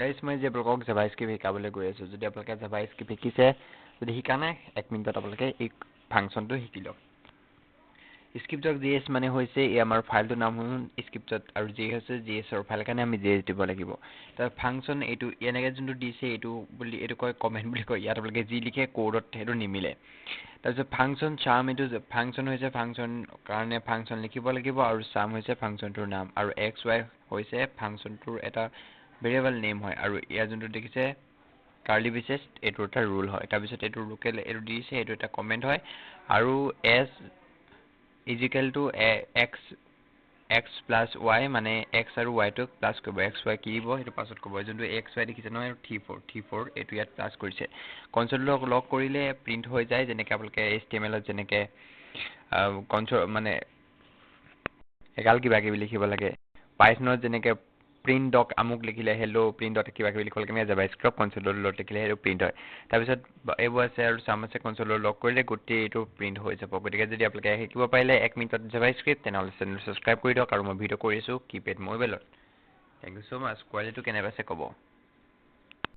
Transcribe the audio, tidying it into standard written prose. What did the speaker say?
guys মই যে আপোনালোকক জাভাস্ক্ৰিপ্ট শিকাবলৈ গৈ আছোঁ যদি আপোনালোকে জাভাস্ক্ৰিপ্ট শিকিছে যদি শিকা নাই 1 মিনিটত আপোনালোকে এই ফাংচনটো শিকি লওক script.js মানে হৈছে এই আমাৰ ফাইলটোৰ নাম হ'ল script আৰু j হৈছে js ৰ ফাইল কাৰণে আমি js দিব লাগিব তাৰ ফাংচন এইটো এনেকৈ যোনটো দিছে এইটো কয় কমেন্ট বুলি কয় ইয়াত আপোনালোকে যি লিখে কোডত সেইটো নিমিলে তাৰপিছত ফাংচন চাম এইটো ফাংচন হৈছে ফাংচন কাৰণে ফাংচন লিখিব লাগিব আৰু চাম হৈছে ফাংচনটোৰ নাম আৰু xy হৈছে ফাংচনটোৰ এটা ভেৰিয়েবল নেম হয় আৰু ইয়াৰ যোনটো দেখিছে কাৰ্লি ব্ৰেচেছ এইটো এটা ৰুল হয় তাৰপিছত এইটো লোকেল এইটো দিছে এইটো এটা কমেন্ট হয় আৰু s is equal to x plus y মানে x আৰু y টো প্লাস কৰিব xy কি দিব সেইটো পাছত ক'ব যোনটো xy দেখিছে নহয় t4 এইটো ইয়াত প্লাস কৰিছে কনসোল লগ কৰিলে প্ৰিন্ট হৈ যায় যেনেকৈ আপোনালোকে html ত যেনেকৈ কনসোল মানে এগাল কিবা কিবি লিখিব লাগে পাইথনত যেনেকৈ প্ৰিন্ট ডক আমুক লিখিলে হেল্লো প্ৰিন্ট ডট কিবা কিবি লিখিব লাগে আমি জাভাস্ক্ৰিপ্ট কনসোলৰ লগত লিখিলে সেইটো প্ৰিন্ট হয় তাৰপিছত এইবোৰ আছে আৰু চাম আছে কনসোলৰ লগ কৰিলে গোটেই এইটো প্ৰিন্ট হৈ যাব গতিকে যদি আপোনালোকে শিকিব পাৰিলে 1 মিনিটত জাভাস্ক্ৰিপ্ট তেনেহ'লে চেনেল সাবস্ক্ৰাইব কৰি দিয়ক আৰু মই ভিডিঅ' কৰি আছোঁ কিপেড মোবাইলত থেংক ইউ সো মাচ কোৱালিটিটো কেনে পাইছে ক'ব